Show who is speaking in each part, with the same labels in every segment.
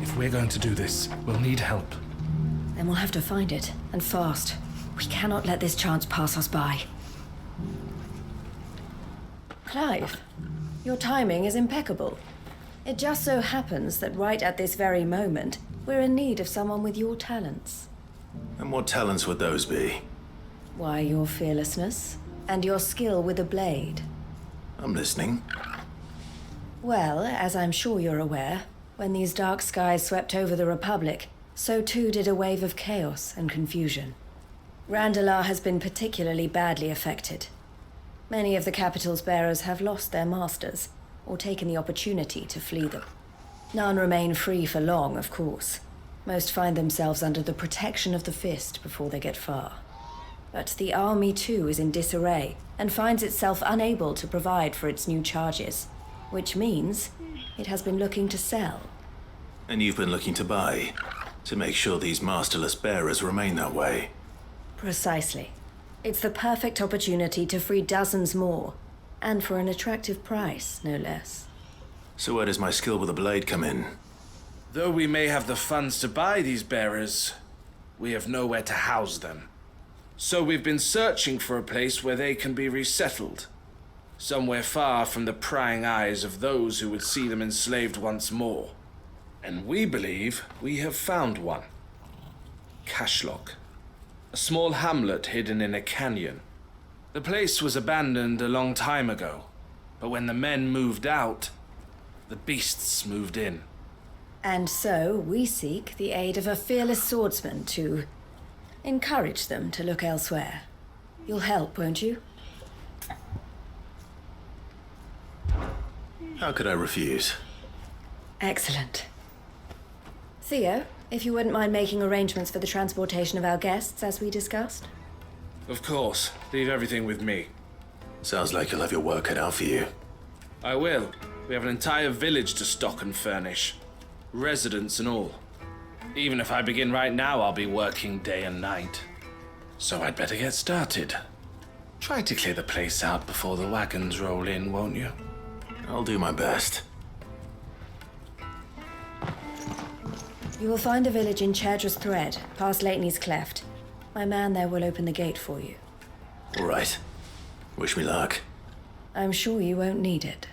Speaker 1: If we're going to do this, we'll need help.
Speaker 2: Then we'll have to find it, and fast. We cannot let this chance pass us by. Clive, your timing is impeccable. It just so happens that right at this very moment, we're in need of someone with your talents.
Speaker 3: And what talents would those be?
Speaker 2: Why, your fearlessness, and your skill with a blade.
Speaker 3: I'm listening.
Speaker 2: Well, as I'm sure you're aware, when these dark skies swept over the Republic, so too did a wave of chaos and confusion. Randalar has been particularly badly affected. Many of the capital's bearers have lost their masters, or taken the opportunity to flee them. None remain free for long, of course. Most find themselves under the protection of the Fist before they get far. But the army too is in disarray, and finds itself unable to provide for its new charges, which means it has been looking to sell.
Speaker 3: And you've been looking to buy, to make sure these masterless bearers remain that way.
Speaker 2: Precisely. It's the perfect opportunity to free dozens more, and for an attractive price, no less.
Speaker 3: So where does my skill with a blade come in?
Speaker 1: Though we may have the funds to buy these bearers, we have nowhere to house them. So we've been searching for a place where they can be resettled. Somewhere far from the prying eyes of those who would see them enslaved once more. And we believe we have found one. Cashlock. A small hamlet hidden in a canyon. The place was abandoned a long time ago, but when the men moved out, the beasts moved in.
Speaker 2: And so we seek the aid of a fearless swordsman to encourage them to look elsewhere. You'll help, won't you?
Speaker 3: How could I refuse?
Speaker 2: Excellent. Theo, if you wouldn't mind making arrangements for the transportation of our guests, as we discussed.
Speaker 1: Of course. Leave everything with me.
Speaker 3: Sounds like you'll have your work cut out for you.
Speaker 1: I will. We have an entire village to stock and furnish. Residents and all. Even if I begin right now, I'll be working day and night. So I'd better get started. Try to clear the place out before the wagons roll in, won't you?
Speaker 3: I'll do my best.
Speaker 2: You will find a village in Chadra's Thread, past Lateney's Cleft. My man there will open the gate for you.
Speaker 3: All right. Wish me luck.
Speaker 2: I'm sure you won't need it.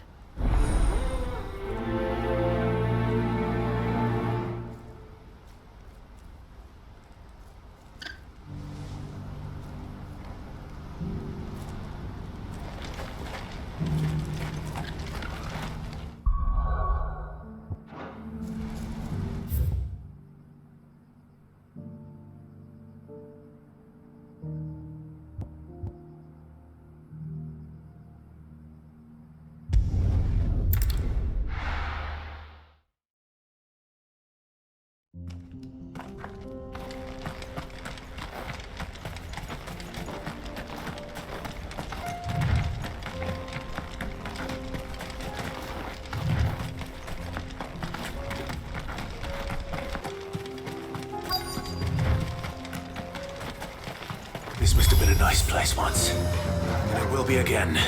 Speaker 3: This must have been a nice place once. And it will be again.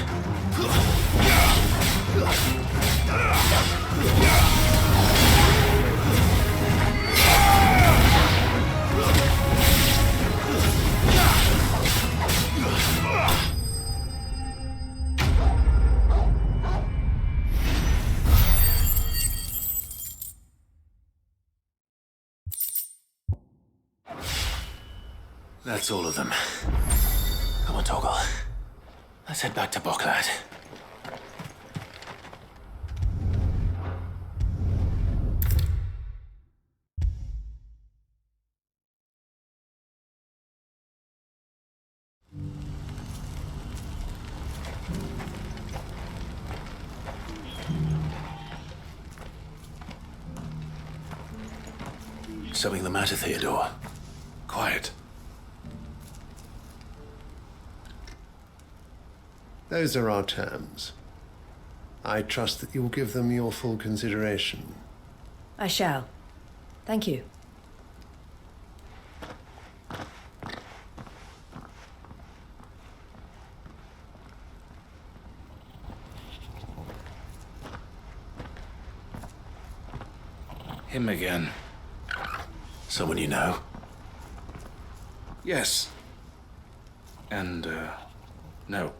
Speaker 3: That's all of them. Come on, Toggle. Let's head back to Boklad. Something the matter, Theodore?
Speaker 1: Quiet.
Speaker 4: Those are our terms. I trust that you will give them your full consideration.
Speaker 2: I shall. Thank you.
Speaker 1: Him again.
Speaker 3: Someone you know?
Speaker 1: Yes. And, no.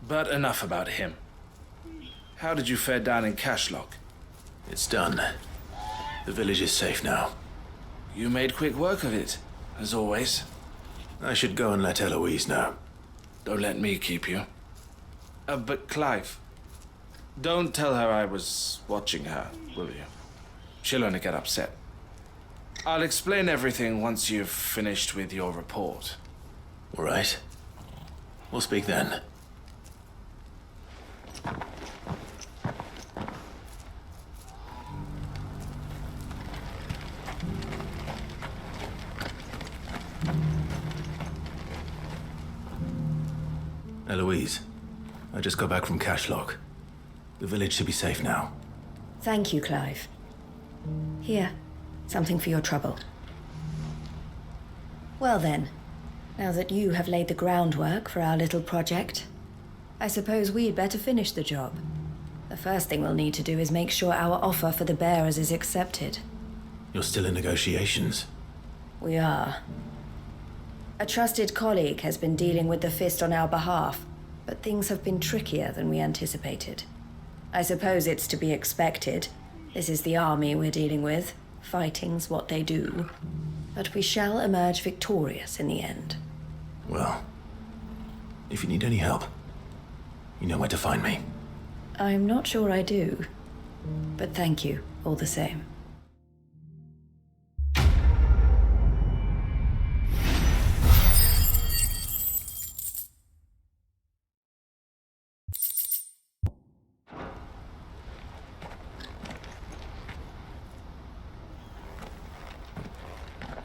Speaker 1: But enough about him. How did you fare down in Cashlock?
Speaker 3: It's done. The village is safe now.
Speaker 1: You made quick work of it, as always.
Speaker 3: I should go and let Eloise know.
Speaker 1: Don't let me keep you. But Clive, don't tell her I was watching her, will you? She'll only get upset. I'll explain everything once you've finished with your report.
Speaker 3: All right. We'll speak then. Eloise, I just got back from Cashlock. The village should be safe now.
Speaker 2: Thank you, Clive. Here, something for your trouble. Well then, now that you have laid the groundwork for our little project, I suppose we'd better finish the job. The first thing we'll need to do is make sure our offer for the bearers is accepted.
Speaker 3: You're still in negotiations?
Speaker 2: We are. A trusted colleague has been dealing with the Fist on our behalf, but things have been trickier than we anticipated. I suppose it's to be expected. This is the army we're dealing with. Fighting's what they do. But we shall emerge victorious in the end.
Speaker 3: Well, if you need any help, you know where to find me.
Speaker 2: I'm not sure I do, but thank you all the same.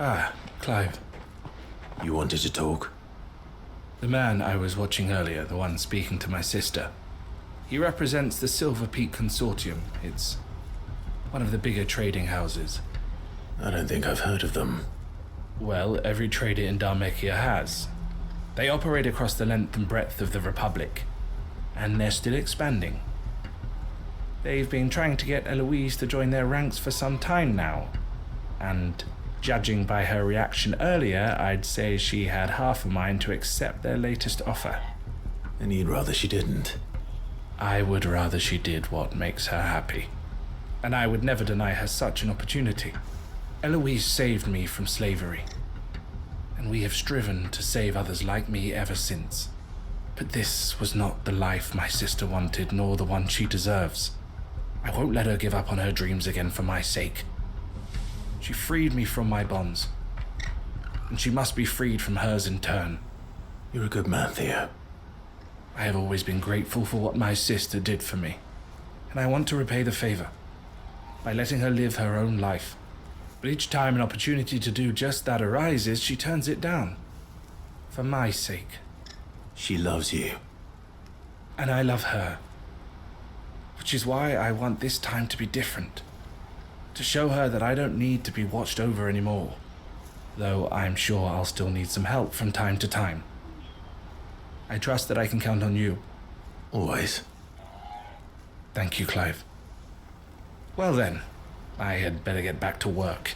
Speaker 1: Ah, Clive.
Speaker 3: You wanted to talk?
Speaker 1: The man I was watching earlier, the one speaking to my sister. He represents the Silver Peak Consortium. It's one of the bigger trading houses.
Speaker 3: I don't think I've heard of them.
Speaker 1: Well, every trader in Dhalmekia has. They operate across the length and breadth of the Republic, and they're still expanding. They've been trying to get Eloise to join their ranks for some time now, and judging by her reaction earlier, I'd say she had half a mind to accept their latest offer.
Speaker 3: And you'd rather she didn't?
Speaker 1: I would rather she did what makes her happy. And I would never deny her such an opportunity. Eloise saved me from slavery, and we have striven to save others like me ever since. But this was not the life my sister wanted, nor the one she deserves. I won't let her give up on her dreams again for my sake. She freed me from my bonds, and she must be freed from hers in turn.
Speaker 3: You're a good man, Theo.
Speaker 1: I have always been grateful for what my sister did for me, and I want to repay the favor by letting her live her own life. But each time an opportunity to do just that arises, she turns it down. For my sake.
Speaker 3: She loves you.
Speaker 1: And I love her. Which is why I want this time to be different. To show her that I don't need to be watched over anymore. Though I'm sure I'll still need some help from time to time. I trust that I can count on you.
Speaker 3: Always.
Speaker 1: Thank you, Clive. Well then, I had better get back to work.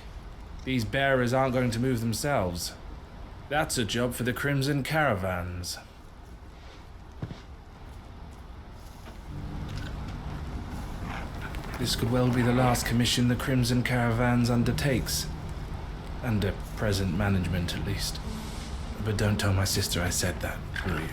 Speaker 1: These bearers aren't going to move themselves. That's a job for the Crimson Caravans. This could well be the last commission the Crimson Caravans undertakes. Under present management, at least. But don't tell my sister I said that, will you?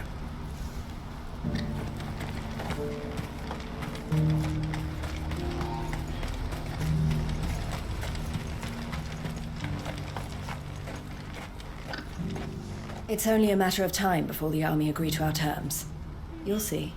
Speaker 2: It's only a matter of time before the army agree to our terms. You'll see.